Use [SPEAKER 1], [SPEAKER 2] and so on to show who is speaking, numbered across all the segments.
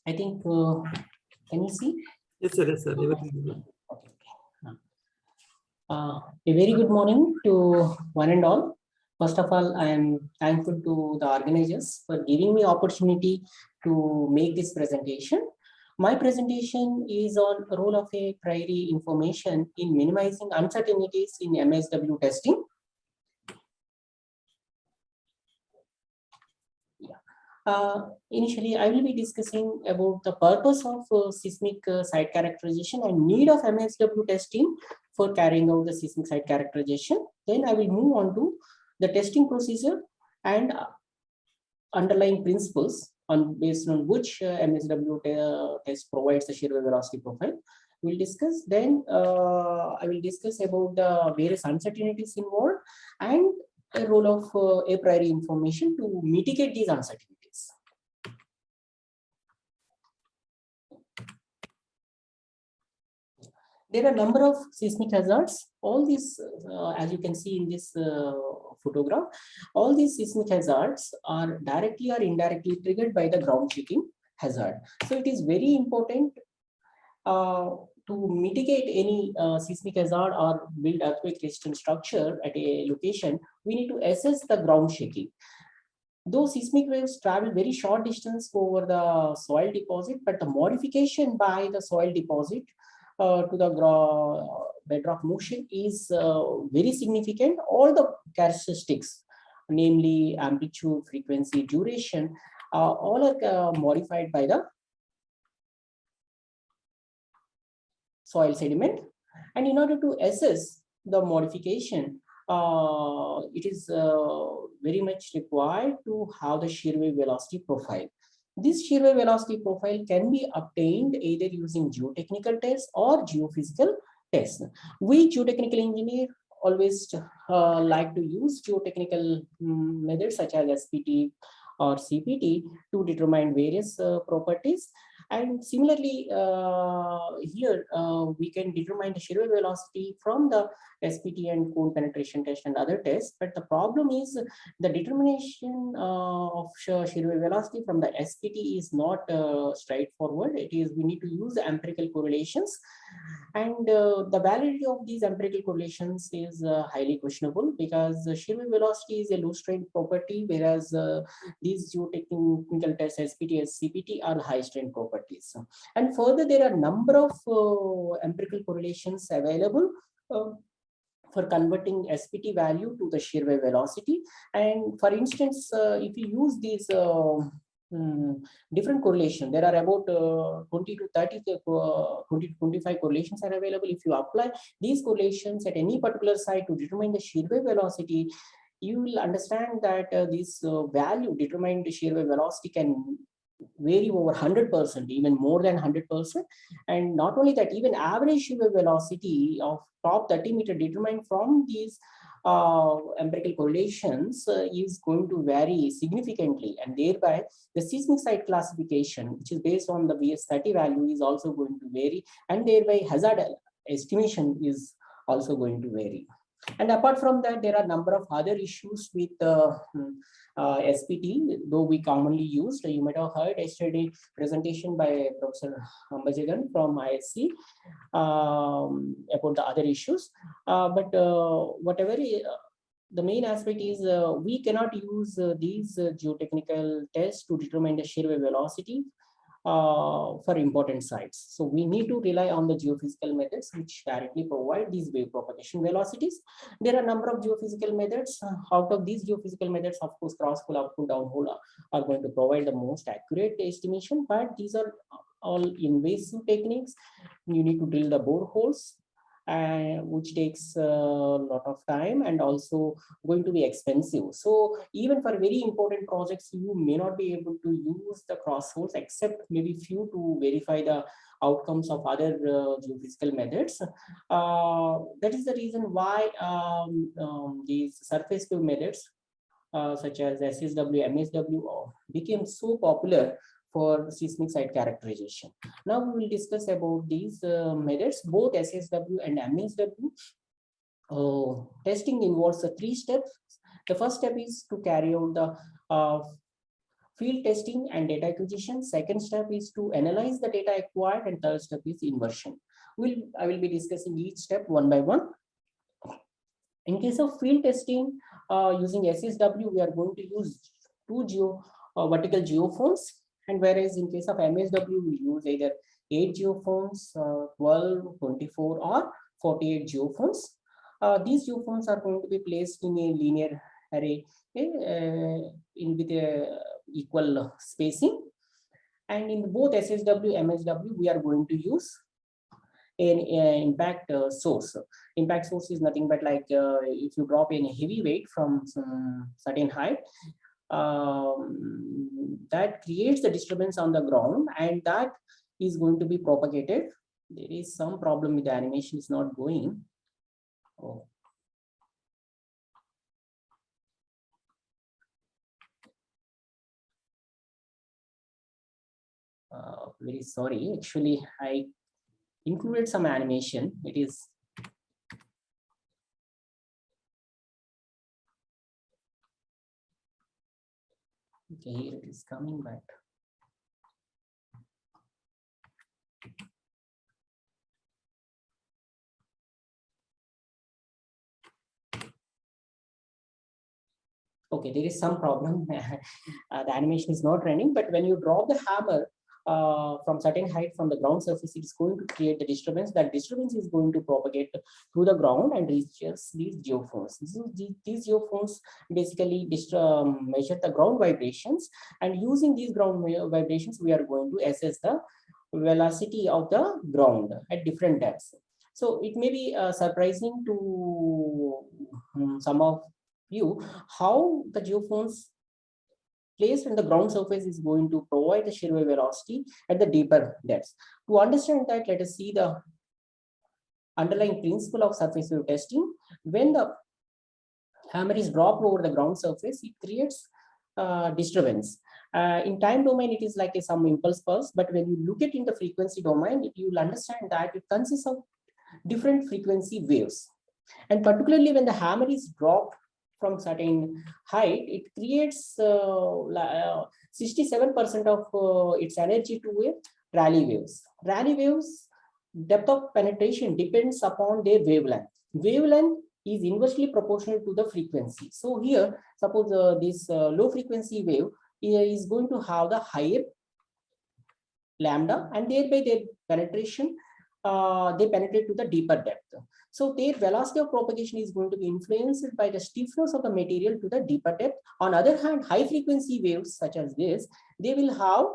[SPEAKER 1] I think, can you see?
[SPEAKER 2] Yes, sir. Yes, sir. Everything is good.
[SPEAKER 1] Okay. A very good morning to one and all. First of all, I am thankful to the organizers for giving me opportunity to make this presentation. My presentation is on role of a priori information in minimizing uncertainties in MSW testing. Initially, I will be discussing about the purpose of seismic site characterization and need of MSW testing for carrying out the seismic site characterization. Then I will move on to the testing procedure and underlying principles on based on which MSW test provides the shear wave velocity profile. We'll discuss. Then I will discuss about the various uncertainties involved and a role of a priori information to mitigate these uncertainties. There are a number of seismic hazards. All these, as you can see in this photograph, all these seismic hazards are directly or indirectly triggered by the ground shaking hazard. So it is very important to mitigate any seismic hazard or build earthquake resistant structure at a location. We need to assess the ground shaking. Though seismic waves travel very short distance over the soil deposit, but the modification by the soil deposit to the bedrock motion is very significant. All the characteristics, namely amplitude, frequency, duration, all are modified by the soil sediment. And in order to assess the modification, it is very much required to have the shear wave velocity profile. This shear wave velocity profile can be obtained either using geotechnical tests or geophysical tests. We geotechnical engineer always like to use geotechnical methods such as SPT or CPT to determine various properties. And similarly, here we can determine the shear wave velocity from the SPT and cone penetration test and other tests. But the problem is the determination of shear wave velocity from the SPT is not straightforward. It is, we need to use empirical correlations, and the validity of these empirical correlations is highly questionable because shear wave velocity is a low strain property, whereas these geotechnical tests SPT and CPT are high strain properties. And further, there are a number of empirical correlations available for converting SPT value to the shear wave velocity. And for instance, if you use these different correlation, there are about 20 to 30 20 to 25 correlations are available. If you apply these correlations at any particular site to determine the shear wave velocity, you will understand that this value determined shear wave velocity can vary over 100%, even more than 100%. And not only that, even average shear wave velocity of top 30 meter determined from these empirical correlations is going to vary significantly, and thereby the seismic site classification, which is based on the VS30 value, is also going to vary, and thereby hazard estimation is also going to vary. And apart from that, there are a number of other issues with SPT, though we commonly used. You might have heard yesterday presentation by Professor Ambajagan from ISC about the other issues. But whatever the main aspect is, we cannot use these geotechnical tests to determine the shear wave velocity for important sites. So we need to rely on the geophysical methods which directly provide these wave propagation velocities. There are a number of geophysical methods. Out of these geophysical methods, of course, cross-hole, up-hole, down-hole are going to provide the most accurate estimation, but these are all invasive techniques. You need to drill the boreholes, which takes a lot of time and also going to be expensive. So even for very important projects, you may not be able to use the cross holes except maybe few to verify the outcomes of other geophysical methods. That is the reason why these surface wave methods such as SSW, MSW became so popular for seismic site characterization. Now we will discuss about these methods, both SSW and MSW. Testing involves 3 steps. The first step is to carry out the field testing and data acquisition. Second step is to analyze the data acquired, and third step is inversion. I will be discussing each step one by one. In case of field testing, using SSW, we are going to use two vertical geophones, and whereas in case of MSW, we use either 8 geophones, 12, 24, or 48 geophones. These geophones are going to be placed in a linear array with equal spacing. And in both SSW, MSW, we are going to use an impact source. Impact source is nothing but like if you drop in a heavy weight from some certain height, that creates the disturbance on the ground, and that is going to be propagated. There is some problem with the animation, is not going. Oh. Very sorry, actually I included some animation. It is okay, here it is coming back. Okay, there is some problem. The animation is not running, but when you drop the hammer from certain height from the ground surface, it's going to create the disturbance. That disturbance is going to propagate through the ground and reaches these geophones. These geophones basically measure the ground vibrations, and using these ground vibrations, we are going to assess the velocity of the ground at different depths. So it may be surprising to some of you how the geophones placed on the ground surface is going to provide the shear wave velocity at the deeper depths. To understand that, let us see the underlying principle of surface wave testing. When the hammer is dropped over the ground surface, it creates disturbance. In time domain, it is like some impulse pulse, but when you look at in the frequency domain, you will understand that it consists of different frequency waves. And particularly when the hammer is dropped from certain height, it creates 67% of its energy to Rayleigh waves. Rayleigh waves depth of penetration depends upon their wavelength. Wavelength is inversely proportional to the frequency. So here, suppose this low frequency wave is going to have the higher lambda, and thereby their penetration, they penetrate to the deeper depth. So their velocity of propagation is going to be influenced by the stiffness of the material to the deeper depth. On the other hand, high frequency waves such as this, they will have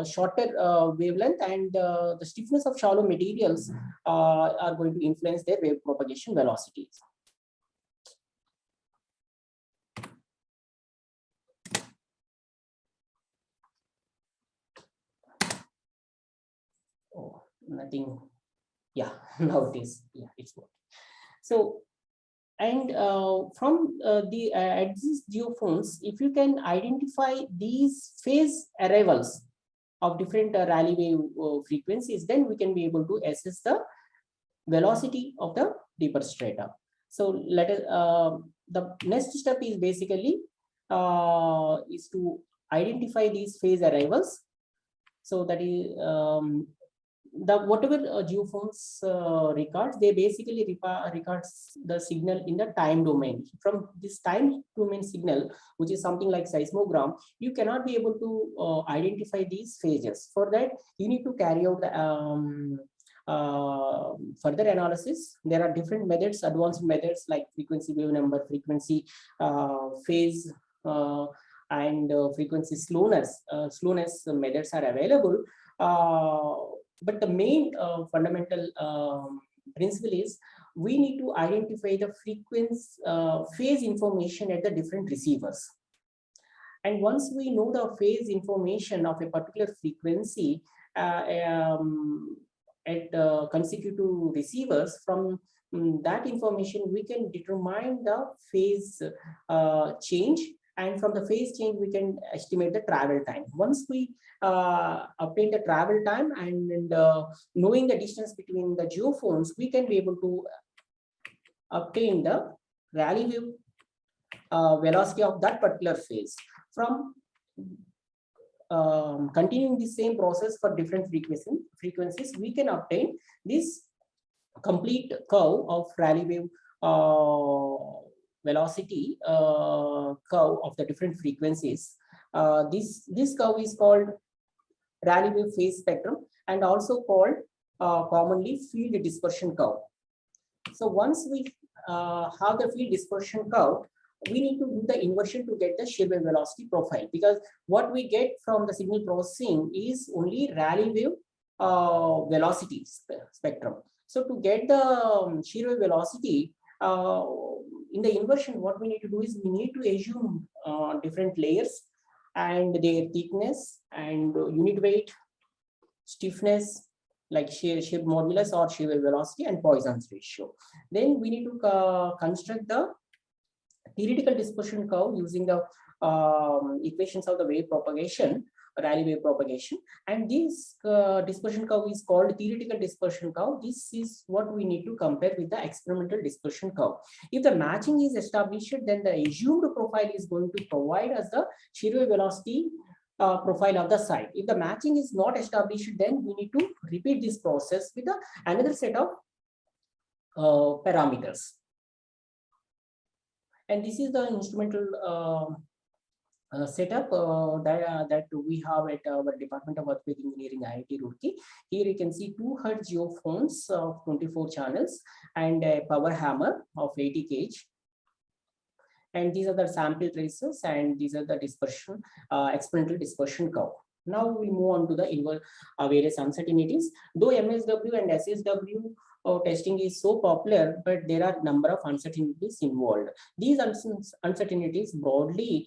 [SPEAKER 1] shorter wavelength, and the stiffness of shallow materials are going to influence their wave propagation velocities. Oh, nothing. Yeah, now it is. Yeah, it's working. So, and from the these geophones, if you can identify these phase arrivals of different Rayleigh wave frequencies, then we can be able to assess the velocity of the deeper strata. So let us, the next step is basically is to identify these phase arrivals. So that is the whatever geophones records, they basically records the signal in the time domain. From this time domain signal, which is something like seismogram, you cannot be able to identify these phases. For that, you need to carry out the further analysis. There are different methods, advanced methods like frequency wave number, frequency phase, and frequency slowness. Slowness methods are available. But the main fundamental principle is we need to identify the frequency phase information at the different receivers. And once we know the phase information of a particular frequency at consecutive receivers, from that information we can determine the phase change, and from the phase change we can estimate the travel time. Once we obtain the travel time and knowing the distance between the geophones, we can be able to obtain the Rayleigh wave velocity of that particular phase. From continuing the same process for different frequencies, we can obtain this complete curve of Rayleigh wave velocity curve of the different frequencies. This curve is called Rayleigh wave phase spectrum and also called commonly field dispersion curve. So once we have the field dispersion curve, we need to do the inversion to get the shear wave velocity profile, because what we get from the signal processing is only Rayleigh wave velocity spectrum. So to get the shear wave velocity in the inversion, what we need to do is we need to assume different layers and their thickness and unit weight, stiffness, like shear modulus or shear wave velocity, and Poisson's ratio. Then we need to construct the theoretical dispersion curve using the equations of the wave propagation, Rayleigh wave propagation, and this dispersion curve is called theoretical dispersion curve. This is what we need to compare with the experimental dispersion curve. If the matching is established, then the assumed profile is going to provide us the shear wave velocity profile of the site. If the matching is not established, then we need to repeat this process with another set of parameters. And this is the instrumental setup that we have at our Department of Earthquake Engineering, IIT Roorkee. Here you can see 2 Hz geophones of 24 channels and a power hammer of 80 kg. And these are the sample traces, and these are the dispersion, experimental dispersion curve. Now we move on to the various uncertainties. Though MSW and SSW testing is so popular, but there are number of uncertainties involved. These uncertainties broadly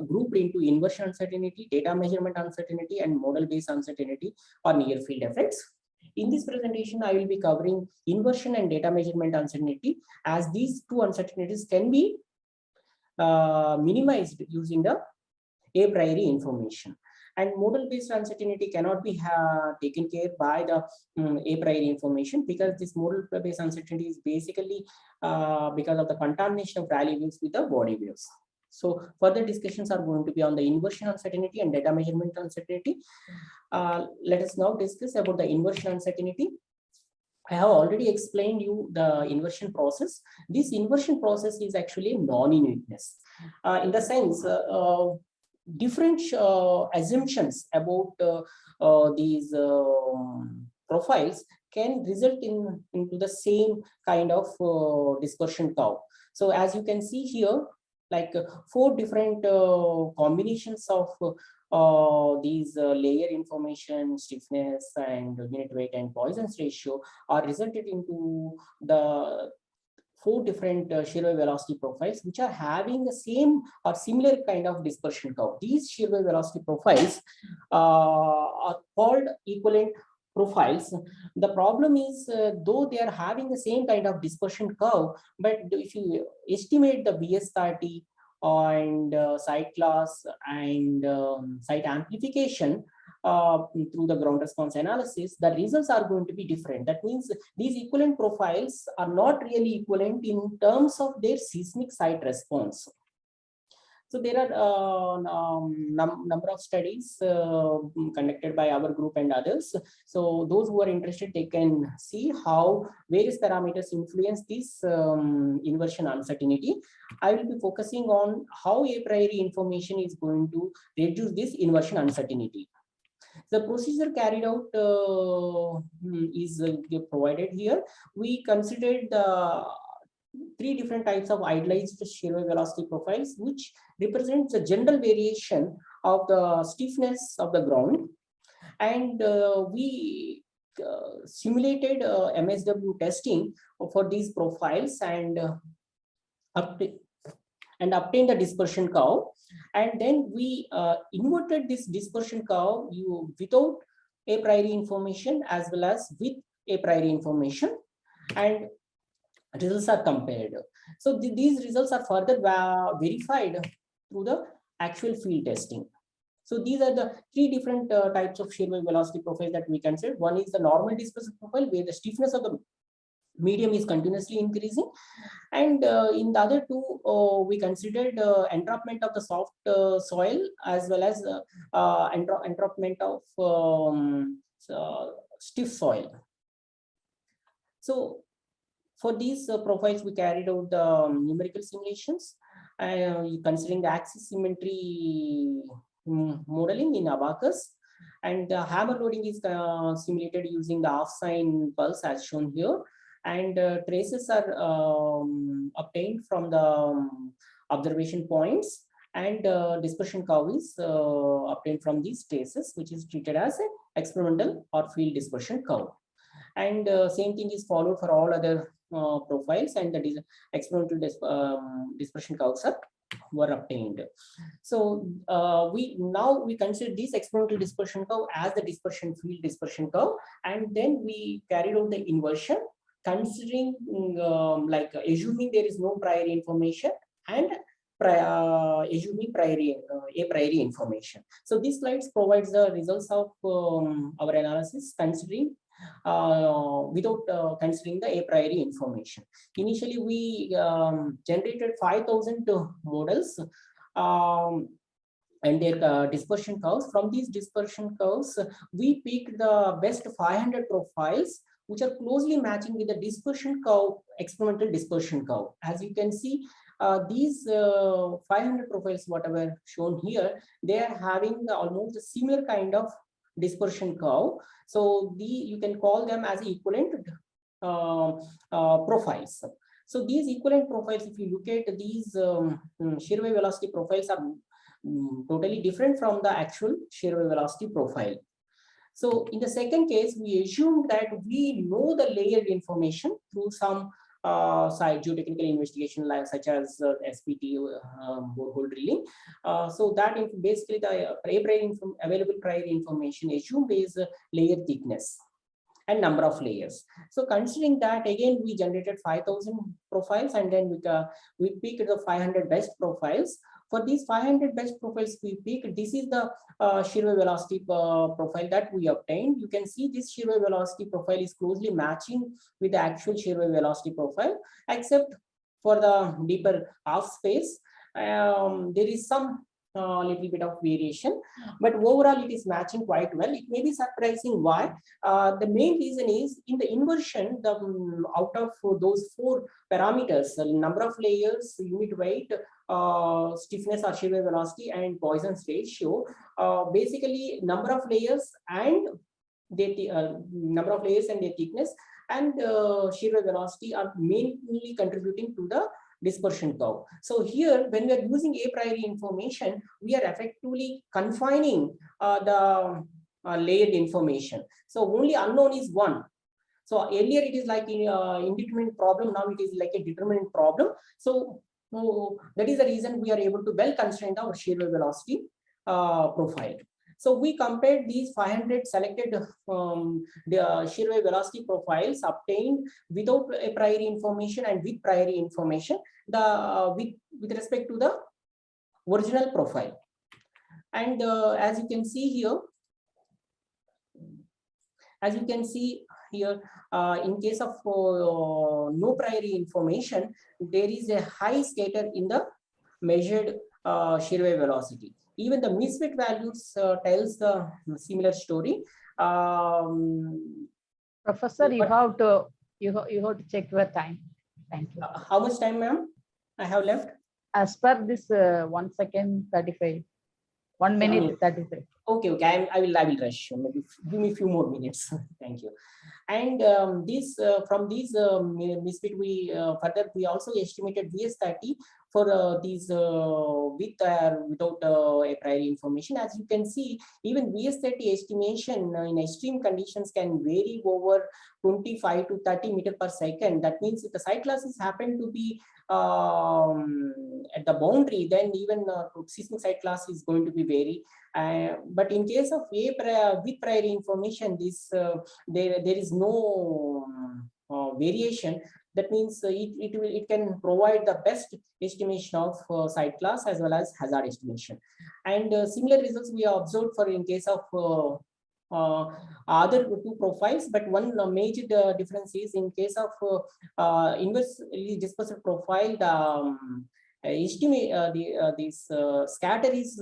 [SPEAKER 1] grouped into inversion uncertainty, data measurement uncertainty, and model-based uncertainty or near field effects. In this presentation, I will be covering inversion and data measurement uncertainty, as these two uncertainties can be minimized using the a priori information. And model-based uncertainty cannot be taken care by the a priori information, because this model-based uncertainty is basically because of the contamination of Rayleigh waves with the body waves. So further discussions are going to be on the inversion uncertainty and data measurement uncertainty. Let us now discuss about the inversion uncertainty. I have already explained you the inversion process. This inversion process is actually non-uniqueness in the sense different assumptions about these profiles can result into the same kind of dispersion curve. So as you can see here, like 4 different combinations of these layer information, stiffness, and unit weight, and Poisson's ratio are resulted into the 4 different shear wave velocity profiles, which are having the same or similar kind of dispersion curve. These shear wave velocity profiles are called equivalent profiles. The problem is, though they are having the same kind of dispersion curve, but if you estimate the BS30 and site class and site amplification through the ground response analysis, the results are going to be different. That means these equivalent profiles are not really equivalent in terms of their seismic site response. So there are number of studies conducted by our group and others. So those who are interested, they can see how various parameters influence this inversion uncertainty. I will be focusing on how a priori information is going to reduce this inversion uncertainty. The procedure carried out is provided here. We considered the 3 different types of idealized shear wave velocity profiles, which represents the general variation of the stiffness of the ground. And we simulated MSW testing for these profiles and obtained the dispersion curve. And then we inverted this dispersion curve without a priori information as well as with a priori information, and results are compared. So these results are further verified through the actual field testing. So these are the 3 different types of shear wave velocity profiles that we consider. One is the normal dispersion profile, where the stiffness of the medium is continuously increasing. And in the other two, we considered entrapment of the soft soil as well as entrapment of stiff soil. So for these profiles, we carried out the numerical simulations, considering the axis symmetry modeling in Abaqus, and the hammer loading is simulated using the half sine pulse as shown here, and traces are obtained from the observation points, and dispersion curve is obtained from these traces, which is treated as an experimental or field dispersion curve. And same thing is followed for all other profiles, and the experimental dispersion curves were obtained. So we consider this experimental dispersion curve as the dispersion field dispersion curve, and then we carried out the inversion, considering like assuming there is no prior information and assuming a priori information. So these slides provides the results of our analysis, considering without considering the a priori information. Initially, we generated 5,000 models and their dispersion curves. From these dispersion curves, we picked the best 500 profiles which are closely matching with the dispersion curve, experimental dispersion curve. As you can see, these 500 profiles, whatever shown here, they are having almost a similar kind of dispersion curve. So you can call them as equivalent profiles. So these equivalent profiles, if you look at these shear wave velocity profiles, are totally different from the actual shear wave velocity profile. So in the second case, we assume that we know the layered information through some site geotechnical investigation, like such as SPT borehole drilling. So that basically the available prior information assumed is layer thickness and number of layers. So considering that, again, we generated 5,000 profiles, and then we picked the 500 best profiles. For these 500 best profiles we picked, this is the shear wave velocity profile that we obtained. You can see this shear wave velocity profile is closely matching with the actual shear wave velocity profile, except for the deeper half space. There is some little bit of variation, but overall it is matching quite well. It may be surprising why. The main reason is in the inversion, the out of those 4 parameters, the number of layers, unit weight, stiffness or shear wave velocity, and Poisson's ratio, basically number of layers and number of layers and their thickness and shear wave velocity are mainly contributing to the dispersion curve. So here, when we are using a priori information, we are effectively confining the layered information. So only unknown is 1. So earlier it is like indeterminate problem, now it is like a determinate problem. So that is the reason we are able to well constrain our shear wave velocity profile. So we compared these 500 selected the shear wave velocity profiles obtained without a priori information and with priori information, with respect to the original profile. And as you can see here, in case of no priori information, there is a high scatter in the measured shear wave velocity. Even the misfit values tells the similar story.
[SPEAKER 3] Professor, you have to check your time. Thank you.
[SPEAKER 1] How much time, ma'am, I have left?
[SPEAKER 3] As per this 1 second 35, 1 minute 35.
[SPEAKER 1] Okay, I will rush. Maybe give me a few more minutes. Thank you. And from these misfit, we further we also estimated VS30 for these with without a prior information. As you can see, even VS30 estimation in extreme conditions can vary over 25 to 30 meters per second. That means if the site classes happen to be at the boundary, then even seismic site class is going to be vary. But in case of with prior information, this there is no variation. That means it can provide the best estimation of site class as well as hazard estimation. And similar results we have observed for in case of other two profiles, but one major difference is in case of inversely dispersed profile, the estimate this scatter is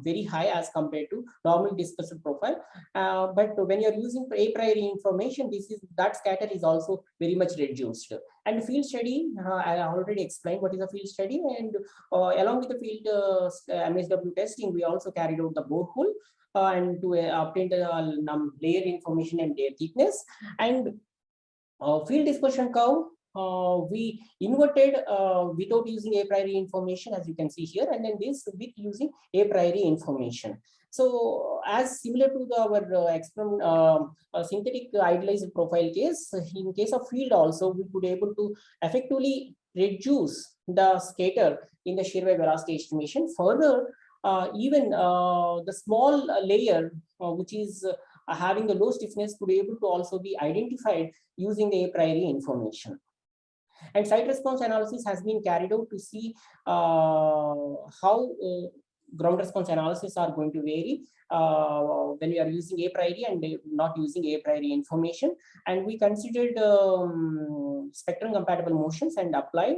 [SPEAKER 1] very high as compared to normal dispersed profile. But when you're using a priori information, that scatter is also very much reduced. And field study, I already explained what is a field study, and along with the field MSW testing, we also carried out the borehole and to obtain the layer information and layer thickness. And field dispersion curve, we inverted without using a priori information, as you can see here, and then this with using a priori information. So as similar to our synthetic idealized profile case, in case of field also, we could able to effectively reduce the scatter in the shear wave velocity estimation. Further, even the small layer, which is having the low stiffness, could be able to also be identified using the a priori information. And site response analysis has been carried out to see how ground response analysis are going to vary when we are using a priori and not using a priori information. And we considered spectrum compatible motions and applied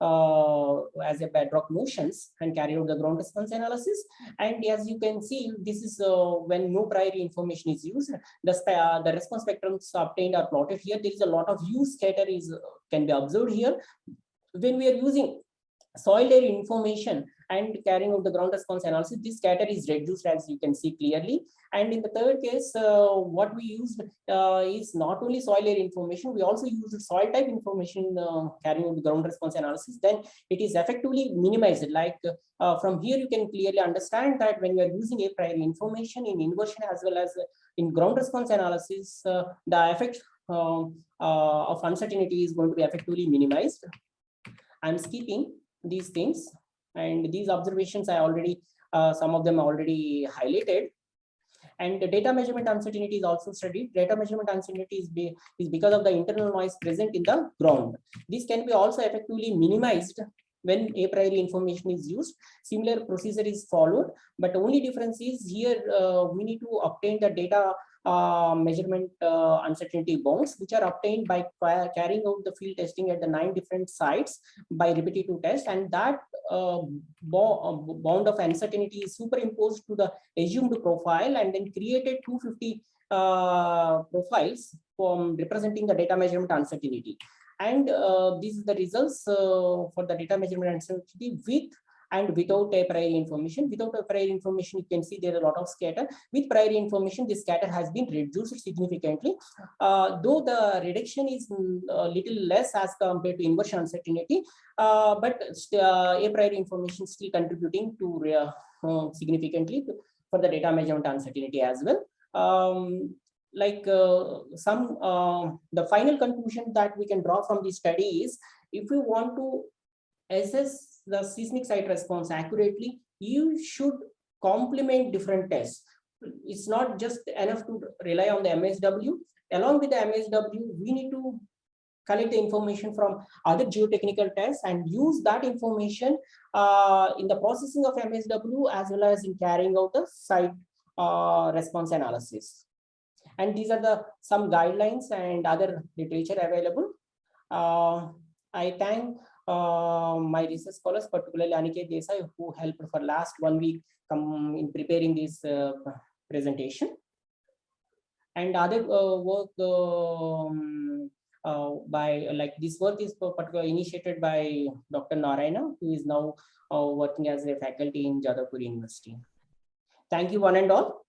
[SPEAKER 1] as a bedrock motions and carried out the ground response analysis. And as you can see, this is when no priori information is used, the response spectrums obtained are plotted here. There is a lot of U scatter can be observed here. When we are using soil layer information and carrying out the ground response analysis, this scatter is reduced, as you can see clearly. And in the third case, what we used is not only soil layer information, we also used soil type information carrying out the ground response analysis. Then it is effectively minimized. Like from here, you can clearly understand that when you are using a priori information in inversion as well as in ground response analysis, the effect of uncertainty is going to be effectively minimized. I'm skipping these things, and these observations I already some of them already highlighted. And the data measurement uncertainty is also studied. Data measurement uncertainty is because of the internal noise present in the ground. This can be also effectively minimized when a priori information is used. Similar procedure is followed, but only difference is here we need to obtain the data measurement uncertainty bounds, which are obtained by carrying out the field testing at the 9 different sites by repetitive test, and that bound of uncertainty is superimposed to the assumed profile and then created 250 profiles from representing the data measurement uncertainty. And these are the results for the data measurement uncertainty with and without a priori information. Without a priori information, you can see there are a lot of scatter. With priori information, this scatter has been reduced significantly. Though the reduction is a little less as compared to inversion uncertainty, but a priori information still contributing to significantly for the data measurement uncertainty as well. The final conclusion that we can draw from this study is, if we want to assess the seismic site response accurately, you should complement different tests. It's not just enough to rely on the MSW. Along with the MSW, we need to collect the information from other geotechnical tests and use that information in the processing of MSW as well as in carrying out the site response analysis. And these are some guidelines and other literature available. I thank my research scholars, particularly Aniket Desai, who helped for last 1 week in preparing this presentation. And other work this work is particularly initiated by Dr. Narayana, who is now working as a faculty in Jadavpur University. Thank you, one and all.